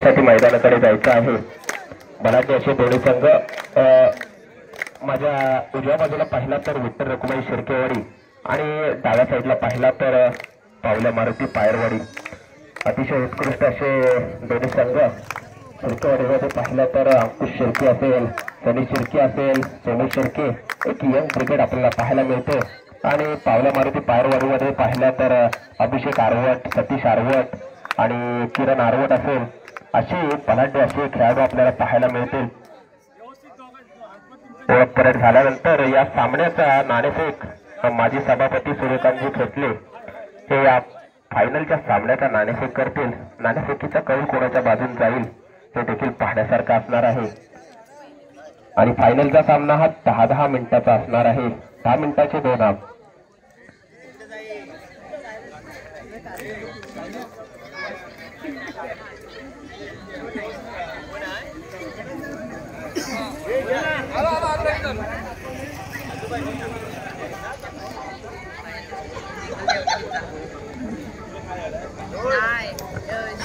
साठी मैदानाकडे जायचं आहे। बलाढ्य असे दोन्ही संघ माझ्या उजव्या बाजूला पाहिला तर विठ्ठल रखुमाई शिरकेवाडी आणि डाव्या साईडला पाहिला तर पावल्या मारुती पायरवाडी। अतिशय उत्कृष्ट असे दोन्ही संघ। शिरकेवाडीमध्ये पाहिला तर अंकुश शिर्के असेल, सनी शिर्के असेल, सोनू शिर्के, एक यंग ब्रिगेड आपल्याला पाहायला मिळते। आणि पावल्या मारुती पायरवाडीमध्ये पाहिला तर अभिषेक आरवट, सतीश आरवट आणि किरण आरवट असेल, असे बलाढ्य असे खेळाडू आपल्याला पाहायला मिळतील। ओळख परेड झाल्यानंतर या सामन्याचा नाणेफेक माजी सभापती सूर्यकांतजी खेचले हे या फायनलच्या सामन्याचा नाणेफेक करतील। नाणेफेकीचा कौल कोणाच्या बाजून जाईल हे देखील पाहण्यासारखं असणार आहे। आणि फायनलचा सामना हा 10-10 मिनिटाचा असणार आहे। 10 मिनिटाचे 2 धाव।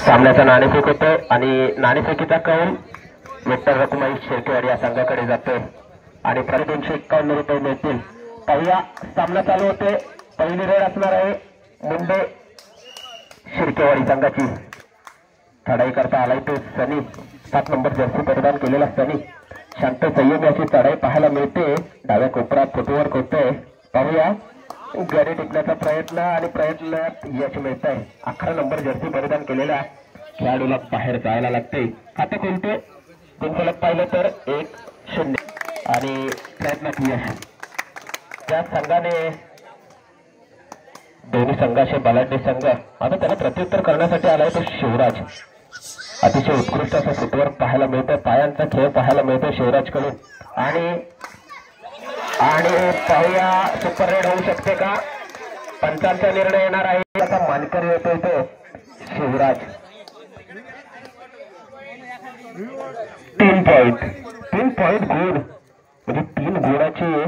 सामन्याचा नाणेफेक होतो आणि नाणेफेकीचा कौल विठ्ठल रखुमाई शिरकेवाडी या संघाकडे जातो आणि प्रति 251 रुपये मिळतील। पहिला सामना चालू होते। पहिली रेड असणार आहे मुंबई शिरकेवाडी संघाची। चढाई करता आलाय तो सनी, 7 नंबर जर्सी परिधान केलेला सनी। शांत संयमी अशी चढाई पाहायला मिळते। डाव्या कोपऱ्यात फुटवर्क होतोय, पाहूया। गडी टिकण्याचा प्रयत्न आणि प्रयत्नात यश मिळत आहे। 11 नंबर जर्सी परिधान केलेल्या खेळाडूला बाहेर जायला लागते। खाते कोणते गुणफलक पाहिलं तर 1-0 आणि प्रयत्नात यश। त्या संघाने दोन्ही संघाचे बलाढ्य संघ। आता त्याला प्रत्युत्तर करण्यासाठी आलाय तो शिवराज। अतिशय उत्कृष्ट असं फुटवर्क पाहायला मिळतं, पायांचा खेळ पाहायला मिळतो शिवराज कडून। आणि पाहूया सुपर रेड होऊ शकते का? पंचांचा निर्णय येणार आहे। त्याचा मानकरी येतोय तो शिवराज। 3 पॉइंट गुण, म्हणजे 3 गुणाचे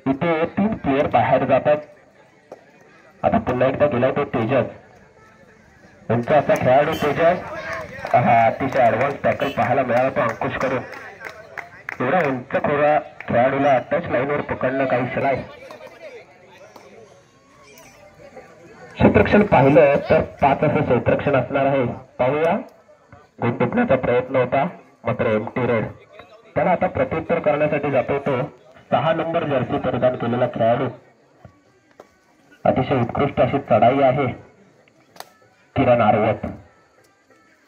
इथे 3 प्लेयर बाहेर जातात। आता पुन्हा एकदा गेलाय तो तेजस, त्यांचा असा खेळाडू तेजस। अतिशय ऍडव्हान्स टॅकल पाहायला मिळाला तो अंकुश कडून। एवढा उंच खोरा खेळाडूला टच लाईनवर पकडणं काही शिलाय। क्षेत्ररक्षण पाहिलं तर 5 असं क्षेत्ररक्षण असणार आहे। पाहूया, गुण टिपण्याचा प्रयत्न होता मात्र एमटी रेड। त्याला आता प्रत्युत्तर करण्यासाठी जातो तो 6 नंबर जर्सी परिधान केलेला खेळाडू। अतिशय उत्कृष्ट अशी चढाई आहे किरण आरवट,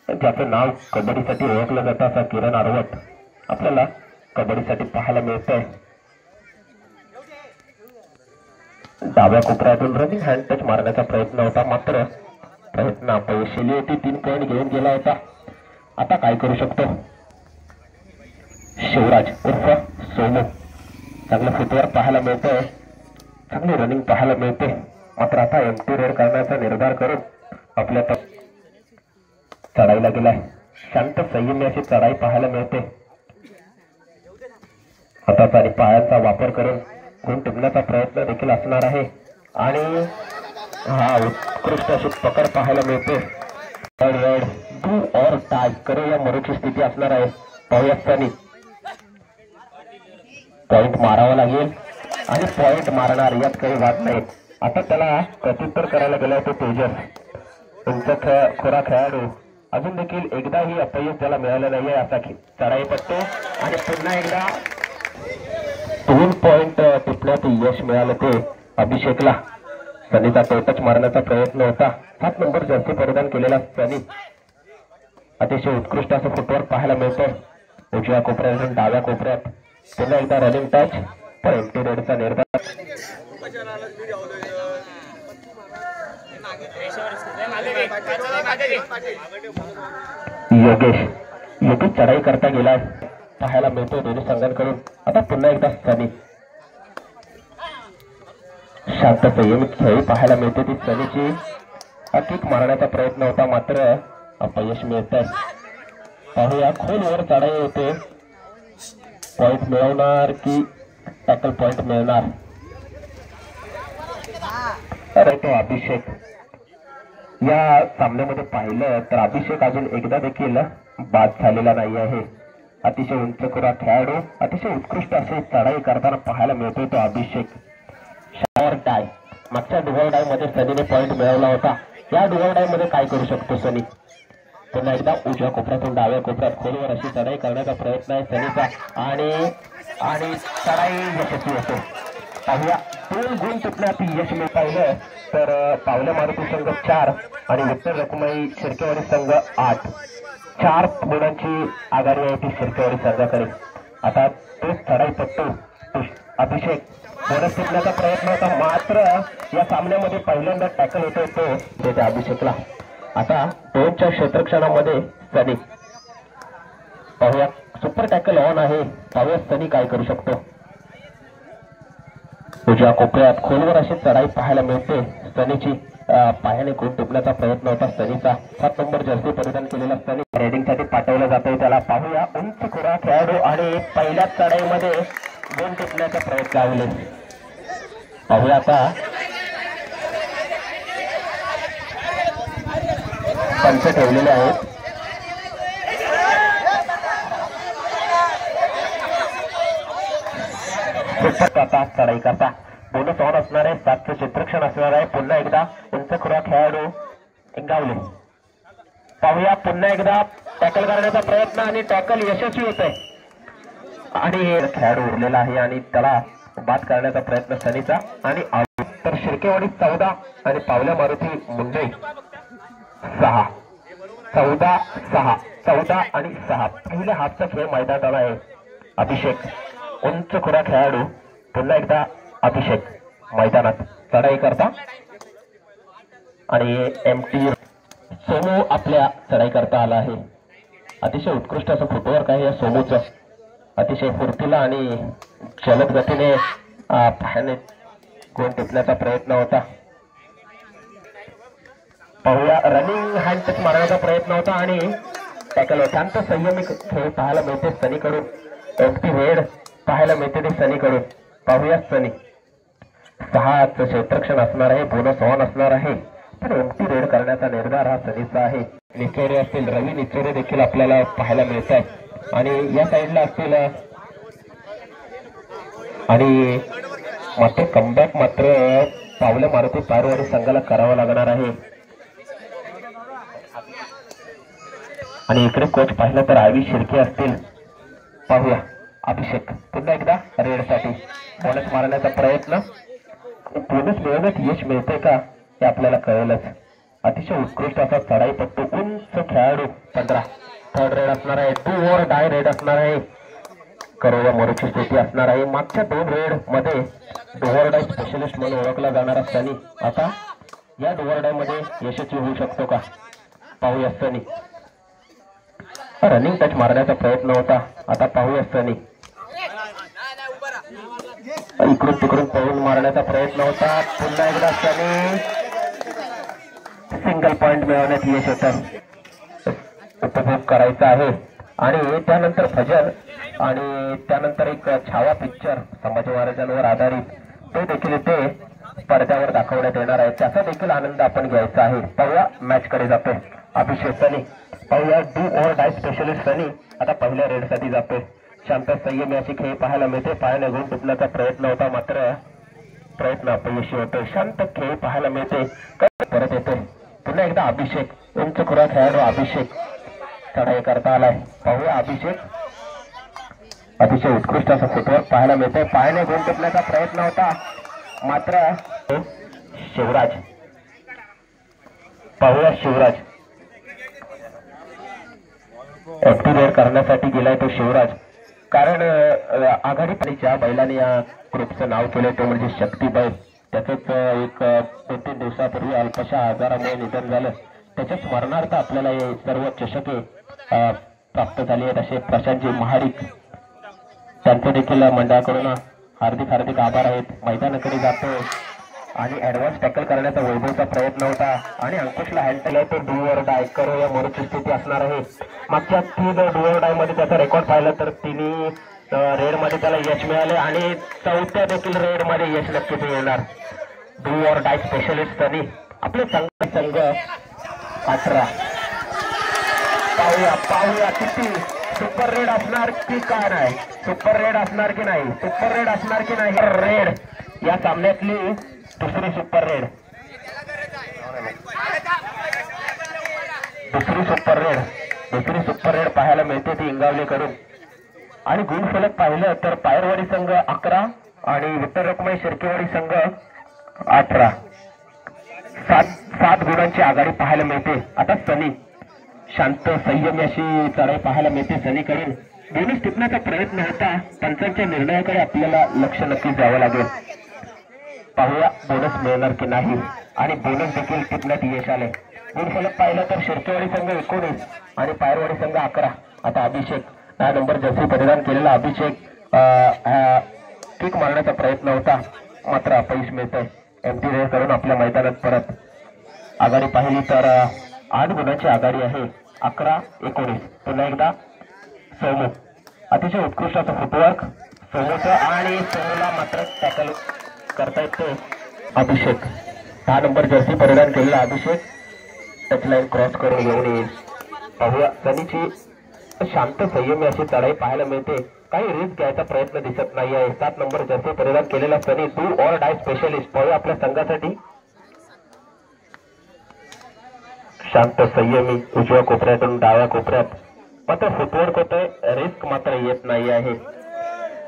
ज्याचं नाव कबड्डीसाठी ओळखलं जातं असा किरण आरवट आपल्याला कबड्डीसाठी पाहायला मिळतंय। डाव्या कोपऱ्यातून रनिंग हँड टच मारण्याचा प्रयत्न होता मात्र प्रयत्न अपयशी होती। 3 पॉइंट घेऊन गेला होता। आता काय करू शकतो शिवराज उर्फ सोनू? चांगलं फुटवर्क पाहायला मिळतंय, चांगली रनिंग पाहायला मिळते मात्र आता एमटी रेड करण्याचा निर्धार करून आपल्या चढाईला गेलाय। शांत संयमी अशी चढाई पाहायला मिळते। हाताचा आणि पायांचा वापर करून गुण टिपण्याचा प्रयत्न देखील असणार आहे आणि उत्कृष्ट अशी पकड पाहायला मिळते। डू और टाय करे या मरूची स्थिती असणार आहे। पाहूया सनी, पॉइंट मारावा लागेल आणि पॉइंट मारणार यात काही वाद नाही। आता त्याला प्रत्युत्तर करायला गेलाय तो तेजस, तुमचा खोरा खेळाडू। अजून देखील एकदाही अपयश त्याला मिळालं नाहीये। असा चढाई पट्टे आणि पुन्हा एकदा 2 पॉइंट टिपण्यात यश मिळालं ते अभिषेकला। सनीचा टच मारण्याचा प्रयत्न होता। 7 नंबर जर्सी परिधान केलेला सनी। अतिशय उत्कृष्ट असं फुटवर्क पाहायला मिळतं उजव्या कोपऱ्यातून डाव्या कोपऱ्यात। पुन्हा एकदा रनिंग टच पण एमटी रेडचा निर्धार। योगेश चढाई करता गेलाय पाहायला मिळतो दोन्ही संघांकडून। आता पुन्हा एकदा सनी, शांत संयमी खेळी पाहायला मिळते ती सनीची। किक मारण्याचा प्रयत्न होता मात्र अपयश मिळत आहे। पाहूया, खोलवर चढाई होते, पॉइंट मिळवणार की टॅकल पॉइंट मिळणार? अरे तो अभिषेक या सामन्यामध्ये पाहिलं तर अभिषेक अजून एकदा देखील बाद झालेला नाही आहे. अतिशय उंचखुरा खेळाडू, अतिशय उत्कृष्ट असे चढाई करताना पाहायला मिळतोय तो अभिषेक. शॉवर डाय, मागच्या डुअर डाय मध्ये सनीने पॉइंट मिळवला होता. या डुअर डाय मध्ये काय करू शकतो सनी? पुन्हा एकदा उजव्या कोपऱ्यातून डाव्या कोपऱ्यात खोलवर अशी चढाई करण्याचा प्रयत्न आहे सनीचा आणि चढाई यशस्वी होते. पाहूया 2 गुण टिपण्यात यश मिळत पाहिलं तर पावले मारुती संघ 4 आणि विठ्ठल रखुमाई शिर्केवाडी संघ 8. 4 गुणांची आघाडी आहे ती शिर्केवाडी संघाकडे. आता तोच चढाईपट्टू अभिषेक बोनस टिपण्याचा प्रयत्न होता, मात्र या सामन्यामध्ये पहिल्यांदा टॅकल होतोय तो देते अभिषेकला. आता 2च्या क्षेत्रक्षणामध्ये सनी, पाहूया सुपर टॅकल ऑन आहे. पाहूया सनी काय करू शकतो. उजव्या कोपऱ्यात खोलवर अशी चढाई पाहायला मिळते सनीची. पायाने गुण टिपण्याचा प्रयत्न होता सनीचा. 7 नंबर जर्सी परिधान केलेला सनी रेडिंगसाठी पाठवलं जातंय त्याला. पाहूया उंच खुरा खेळाडू आणि पहिल्याच चढाईमध्ये गुण टिपण्याचा प्रयत्न आवले. पाहूया आता पंच ठेवलेले आहेत. आता चढाई करता बोनस ऑन असणार आहे. 7चं चित्रक्षण असणार आहे. पुन्हा एकदा उंच खुरा खेळाडू गावले. पाहूया पुन्हा एकदा टॅकल करण्याचा प्रयत्न आणि टॅकल यशस्वी होत आहे आणि खेळाडू उरलेला आहे आणि त्याला बाद करण्याचा प्रयत्न सनीचा आणि तर शिर्केवाडी 14 आणि पावल्या मारुती मुंजई 6. 14 आणि 6. पहिल्या हाफचा खेळ मैदानात आला आहे. अभिषेक उंच खुरा खेळाडू, पुन्हा एकदा अभिषेक मैदानात चढाई करता आणि एमटी सोमू आपल्या चढाई करता आला आहे. अतिशय उत्कृष्ट असं फुटवर्क आहे या सोमूचं. अतिशय फुर्तीला आणि जलद गतीने पायाने गुण टिपण्याचा प्रयत्न होता. पाहूया रनिंग हँड टच मारण्याचा प्रयत्न होता आणि टॅकल शांत संयमी खेळ पाहायला मिळते सनीकडून. एमटी रेड पाहायला मिळते ते सनीकडून. पाहूया सनी 6चं क्षेत्रक्षण असणार आहे. बोनस ऑन असणार आहे. पण एमटी रेड करण्याचा निर्धार हा सनीचा आहे. निचोरे असतील, रवी निचोरे देखील आपल्याला पाहायला मिळत आहेत आणि या साईडला असतील आणि मात्र कमबॅक मात्र पावलं मारुती पारवाडी संघाला करावा लागणार आहे. आणि इकडे कोच पाहिलं तर आवी शिर्के असतील. पाहूया अभिषेक पुन्हा एकदा रेडसाठी बोनस मारण्याचा प्रयत्न. बोनस मिळवण्यात यश मिळते का हे आपल्याला कळेलच. अतिशय उत्कृष्ट असा चढाईपट्टू उंच खेळाडू 15. 3rd रेड असणार आहे. 2 ओव्हर डाय रेड असणार आहे. करोया मोरूची स्थिती असणार आहे. मागच्या 2 रेड मध्ये डोअर डाय स्पेशलिस्ट म्हणून ओळखला जाणारा सनी आता या डोअर डाय मध्ये यशस्वी होऊ शकतो का? पाहूया सनी. रनिंग टच मारण्याचा प्रयत्न होता. आता पाहूया सनी. इकडून तिकडून पळून मारण्याचा प्रयत्न होता. पुन्हा एकदा सनी सिंगल पॉइंट मिळवण्यात यश होतं. उपभोग करायचा आहे आणि त्यानंतर फजर आणि त्यानंतर एक छावा पिक्चर संभाजी महाराजांवर आधारित तो देखील ते पडद्यावर दाखवण्यात येणार आहे. त्याचा देखील आनंद आपण घ्यायचा आहे. पाहूया मॅच कडे जातोय अभिषेक सनी. पाहूया डू ओव्हर डाय स्पेशलिस्ट सनी आता पहिल्या रेडसाठी जातोय. शांत संयमी अशी खेळ पाहायला मिळते. पायाने गुण टिपण्याचा प्रयत्न होता, मात्र प्रयत्न अपयशी होतोय. शांत खेळ पाहायला मिळते. परत येतोय पुन्हा एकदा अभिषेक. उंच खुरा खेळाडू अभिषेक चढाई करता आलाय. पाहूया अभिषेक. अतिशय उत्कृष्ट असं फुटवर्क पाहायला मिळते. पायाने गुण टिपण्याचा प्रयत्न होता, मात्र शिवराज. पाहूया शिवराज ऍक्टिव्हेट करण्यासाठी गेलाय तो शिवराज. कारण आघाडी ज्या बैलाने या ग्रुपचं नाव केलंय ते म्हणजे शक्ती बैल. त्याचंच एक 2-3 दिवसापूर्वी अल्पशा आजारामुळे निधन झालं. त्याच्या स्मरणार्थ आपल्याला हे सर्व चषके प्राप्त झाली आहेत. असे प्रशांतजी महाडिक त्यांचे देखील मंडळाकडून हार्दिक हार्दिक आभार आहेत. मैदानाकडे जातो आणि ऍडव्हान्स टॅकल करण्याचा वैभवचा प्रयत्न होता आणि अंकुशला हँडल आहे तो डुअर डाय करो या मोरूची स्थिती असणार आहे. मागच्या 3 डुअर डाय मध्ये त्याचा रेकॉर्ड पाहिलं तर तिन्ही रेड मध्ये त्याला यश मिळाले आणि 4थ्या देखील रेड मध्ये यश नक्कीच येणार. डुअर डाय स्पेशलिस्ट सनी आपले संघ 18. पाहूया पाहूया किती सुपर रेड असणार की काय नाही, सुपर रेड असणार की नाही, सुपर रेड असणार की नाही. रेड या सामन्यातली दुसरी सुपर रेड, दुसरी सुपर रेड पाहायला मिळते ती इंगावलेकडून. आणि गुणफलक पाहिलं तर पायरवाडी संघ 11 आणि विठ्ठल रखुमाई शिर्केवाडी संघ 18. 7 गुणांची आघाडी पाहायला मिळते. आता सनी शांत संयमी अशी चढाई पाहायला मिळते सनीकडून. बोनस टिपण्याचा प्रयत्न होता, पंचांच्या निर्णयाकडे आपल्याला लक्ष नक्की द्यावं लागेल. पाहूया बोनस मिळणार की नाही आणि बोनस देखील टिपण्यात यश आले. गुणफलक पाहिलं तर शिर्केवाडी संघ 19 आणि पायरवाडी संघ 11. आता अभिषेक 10 नंबर जर्सी परिधान केलेला अभिषेक किक मारण्याचा प्रयत्न होता, मात्र अपयश मिळतंय. एमटी रेड करून आपल्या मैदानात परत. आघाडी पाहिली तर 8 गुणांची आघाडी आहे, 11-19. पुन्हा एकदा सोमू, अतिशय उत्कृष्ट असं फुटवर्क सोमूचं आणि सोमूला मात्र टॅकल करता येते. अभिषेक 10 नंबर जर्सी परिधान केलेला अभिषेक टचलाईन क्रॉस करून घेऊन येईल. पाहूया सनीची शांत संयमी अशी चढाई पाहायला मिळते, काही रिस्क घ्यायचा प्रयत्न दिसत नाही आहे. 7 नंबर जर्सी परिधान केलेला सनी डू ऑर डाय स्पेशलिस्ट. पाहूया आपल्या संघासाठी शांत संयमी उजव्या कोपऱ्यातून डाव्या कोपऱ्यात, मात्र फुटवर्क होतोय, रिस्क मात्र येत नाही आहे.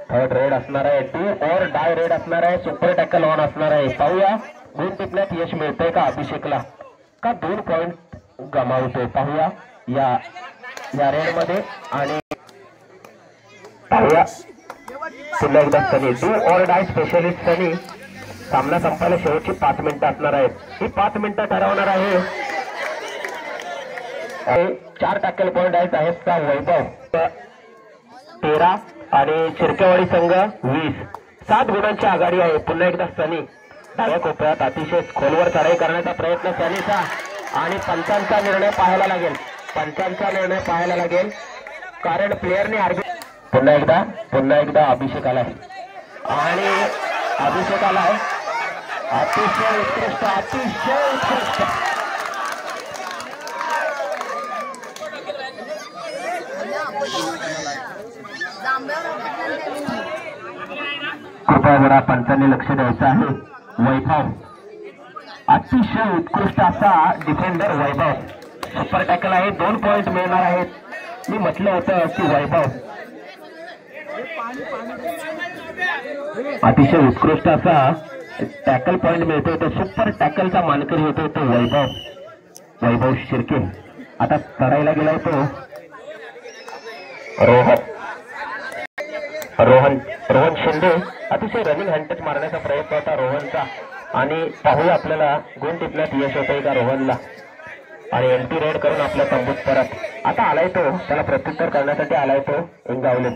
थर्ड रेड असणार आहे, डू ऑर डाय रेड असणार आहे, सुपर टॅकल ऑन असणार आहे. पाहूया गुण टिपण्यात यश मिळतंय का अभिषेकला, का 2 पॉइंट गमावतोय. पाहूया या रेड मध्ये. आणि पाहूया पुन्हा एकदा सनी डू ऑर डाय स्पेशलिस्ट सनी. सामना संपायला शेवटची 5 मिनिटं असणार आहेत, ही 5 मिनिटं ठरवणार आहे. 4 टॅकल पॉइंट आहेत का वैभव 13 आणि शिर्केवाडी संघ 20. 7 गुणांची आघाडी आहे. पुन्हा एकदा सनी डाव्या कोपऱ्यात अतिशय खोलवर चढाई करण्याचा प्रयत्न सनीचा आणि पंचांचा निर्णय पाहायला लागेल, कारण प्लेअरने पुन्हा एकदा अभिषेक आलाय आणि अतिशय उत्कृष्ट कृपया जरा पंचांनी लक्ष द्यायचं आहे. वैभव अतिशय उत्कृष्ट असा डिफेंडर वैभव, सुपर टॅकल आहे, 2 पॉइंट मिळणार आहेत. मी म्हटलं होतं की वैभव अतिशय उत्कृष्ट असा टॅकल पॉइंट मिळतोय, तो सुपर टॅकलचा मानकरी होतो तो वैभव शिर्के. आता चढायला गेलाय तो रोहन शिंदे. अतिशय रनिंग हँडटच मारण्याचा प्रयत्न होता रोहनचा आणि पाहूया आपल्याला गुण टिपण्यात यश होतंय का रोहनला. आणि एंटी रेड करून आपल्या तंबूत परत. आता आलाय तो, त्याला प्रत्युत्तर करण्यासाठी आलाय तो इंगावले.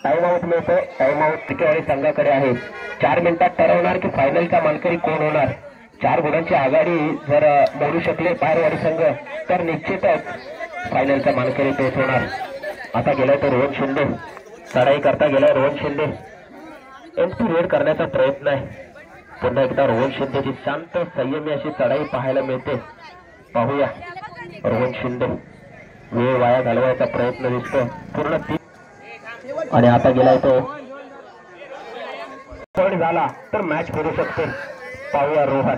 टाइम आउट मिळतो, टाइम आउट शिर्केवाडी संघाकडे आहे. 4 मिनिटात ठरवणार की फायनलचा मानकरी कोण होणार. 4 गुणांची आघाडी जर मोडू शकले पायरवाडी संघ तर निश्चितच फायनलचा मानकरी तोच होणार. आता गेलाय तो रोहन शिंदे, चढाई करता गेलाय रोहन शिंदे, एंटी रेड करण्याचा प्रयत्न आहे. पुन्हा एकदा रोहन शिंदेची शांत संयमी अशी चढाई पाहायला मिळते. पाहूया रोहन शिंदे वेळ वाया घालवायचा प्रयत्न दिसतो पूर्ण 3. आणि आता गेलाय तो पॉइंट झाला तर मॅच फिरू शकते. पाहूया रोहन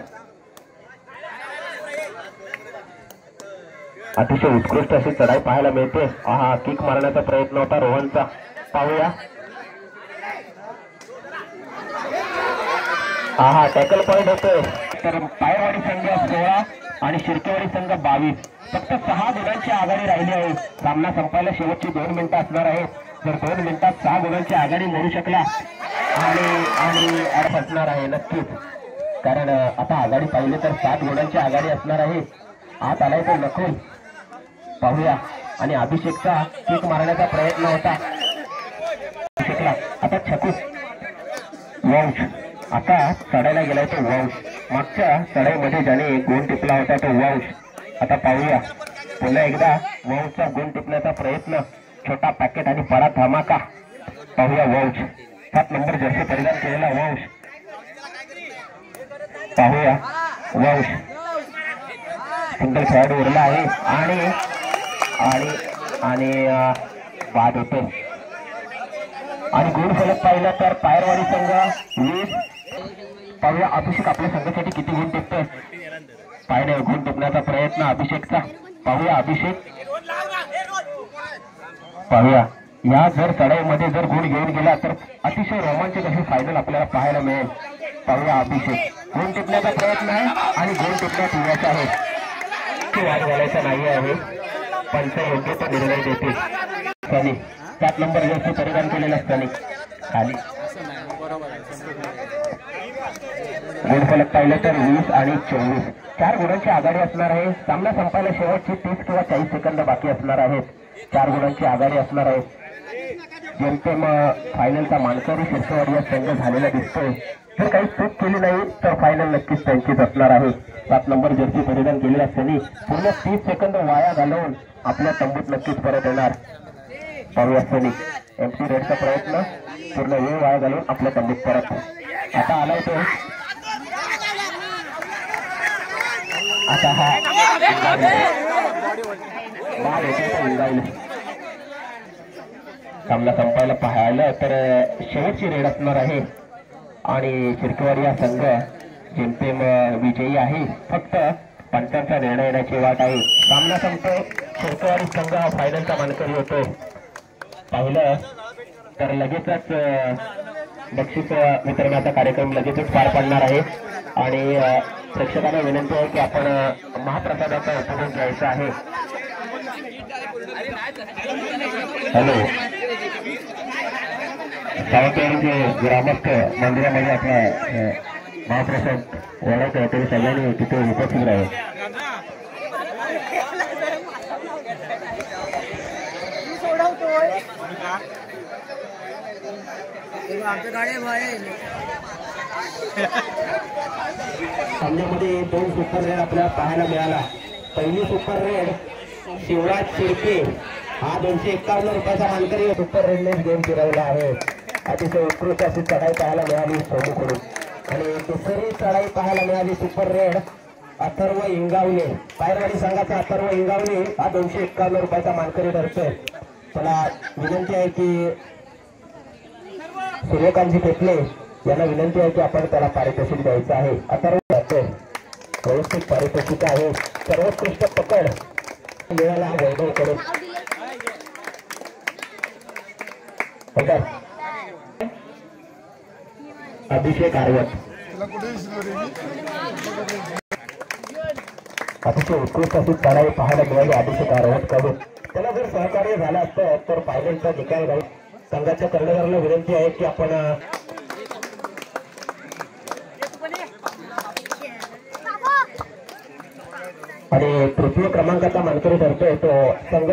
अतिशय उत्कृष्ट अशी चढाई पाहायला मिळते. हा किक मारण्याचा प्रयत्न होता रोहनचा. पाहूया हा टॅकल पॉइंट होतोय. तर पायरवाडी संघ 16 आणि शिर्केवाडी संघ 22. फक्त 6 गुणांची आघाडी राहिली आहे. सामना संपायला शेवटची 2 मिनिटं असणार आहेत. जर 2 मिनिटात 6 गुणांची आघाडी मोडू शकला आणि फसणार आहे नक्कीच, कारण आता आघाडी पाहिली तर 7 गुणांची आघाडी असणार आहे. आत आलाय तो नकुल. पाहूया आणि अभिषेकचा किक मारण्याचा प्रयत्न होता अभिषेकला. आता छकू वंश आता चढायला गेलाय तो वंश. मागच्या चढाईमध्ये ज्याने गुण टिपला होता तो वंश. आता पाहूया पुन्हा एकदा वंशचा गुण टिपण्याचा प्रयत्न, छोटा पॅकेट आणि बडा धमाका. पाहूया वंश 7 नंबर जर्सी परिधान केलेला वंश. पाहूया वंश सिंगल खेळाडू उरला आहे आणि आणि आणि बाद होते आणि गुण फलक पाहिलं तर पायरवाडी संघ 20. पाहूया अभिषेक आपल्या संघासाठी किती गुण टिपतोय. पाहिजे गुण टिपण्याचा प्रयत्न अभिषेकचा. पाहूया अभिषेक. पाहूया या जर चढाईमध्ये जर गुण घेऊन गेला तर अतिशय रोमांचक अशी फायनल आपल्याला पाहायला मिळेल. पाहूया अभिषेक गुण टिपण्याचा प्रयत्न आहे आणि गुण टिपण्यात यश आहे. वाद घालायचा नाही आहे. पंच योग्य तो निर्णय देते. सनी 7 नंबर जर्सी परिधान केलेला सनी खाली. गुणफलक पाहिलं तर 20 आणि 24 4 गुणांची आघाडी असणार आहे. सामना संपायला शेवटची 30 किंवा 40 सेकंद बाकी असणार आहेत. 4 गुणांची आघाडी असणार आहे. जेमतेम फायनलचा मानकरी शिरसवाडी संघ झालेला दिसतोय. जर काही चूक केली नाही तर फायनल नक्कीच त्यांचीच असणार आहे. 7 नंबर जर्सी परिधान केलेला सनी पूर्ण 30 सेकंद वाया घालवून आपल्या तंबूत नक्कीच परत येणार. पाहूया सनी MC रेडचा प्रयत्न पूर्ण वेळ वाया घालून आपल्या तंबूत परत. आता आलाय तो. आता हा सामना संपायला पाहायला तर शेवटची रेड असणार आहे आणि शिरकेवाडी हा संघ जेमतेम विजयी आहे. फक्त पंचांचा निर्णय येण्याची वाट आहे. सामना संपतोय. शिरकेवाडी संघ हा फायनलचा मानकरी होतोय. पाहिलं तर लगेचच बक्षीस वितरणाचा कार्यक्रम लगेचच पार पडणार आहे आणि प्रेक्षकांना विनंती आहे की आपण महाप्रसादाचा उपभोग घ्यायचा आहे. हॅलो सावंतवाडीचे ग्रामस्थ मंदिरामध्ये आपला महाप्रसाद ओळख आहे तरी सगळ्यांनी तिथे उपस्थित राहावे. सामन्यामध्ये 2 सुपर रेड आपल्याला पाहायला मिळाला. पहिली सुपर रेड शिवराज शिर्के हा 251 रुपयाचा मानकरी सुपर रेडने गेम फिरवला आहे. अतिशय उत्कृष्ट अशी चढाई पाहायला मिळाली सोमूकडून. आणि दुसरी चढाई पाहायला मिळाली सुपर रेड अथर्व इंगावले पायरवाडी संघाचा अथर्व इंगावले हा 251 रुपयाचा मानकरी ठरतोय. मला विनंती आहे की सूर्यकांतजी पेटले यांना विनंती आहे की आपण त्याला पारितोषिक द्यायचं आहे. अथर्व व्यवस्थित पारितोषिक आहे. सर्वोत्कृष्ट पकड मिळाला हा वैभव करून. अभिषेक आर्वत अतिशय उत्कृष्ट अशी चढाई पाहायला मिळाली अभिषेक आर्वत कडून. त्याला जर सहकार्य झालं असतं तर फायनलचा निकाल राहील. संघाच्या कर्णधाराला विनंती आहे की आपण आणि तृतीय क्रमांकाचा मानकरी ठरतोय तो संघ.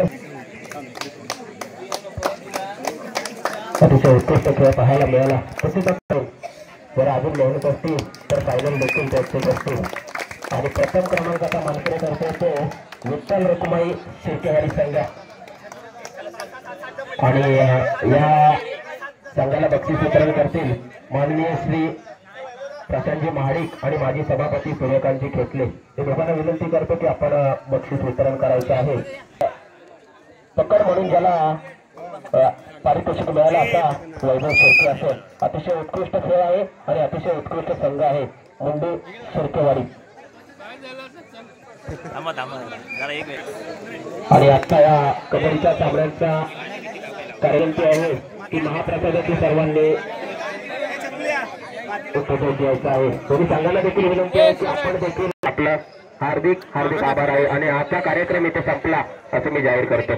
अतिशय उत्कृष्ट खेळ पाहायला मिळाला. तसेच जर अजून मेहनत असतील तर फायनल देखील पोहोचत असतील. आणि प्रथम क्रमांकाचा मानकरी ठरतोय तो विठ्ठल रकुमाई शिर्केवाडी संघ. आणि या संघाला बक्षीस वितरण करतील माननीय श्री प्रशांतजी महाडिक आणि माजी सभापती सूर्यकांतजी खेटले. ते दोघांना विनंती करतो की आपण बक्षीस वितरण करायचं आहे. पकड म्हणून ज्याला पारितोषिक मिळाला असा वैभव शिर्के असेल. अतिशय उत्कृष्ट खेळ आहे आणि अतिशय उत्कृष्ट संघ आहे मुंडे शिर्केवाडी. आणि आता या कबड्डीच्या सामन्यांचा कार्यक्रम आहे की महाप्रसादाची सर्वांनी उपभोग घ्यायचा आहे. दोन्ही संघांना देखील विनंती आहे की आपण देखील आपलं हार्दिक हार्दिक आभार आहे आणि आजचा कार्यक्रम इथे संपला असं मी जाहीर करतो.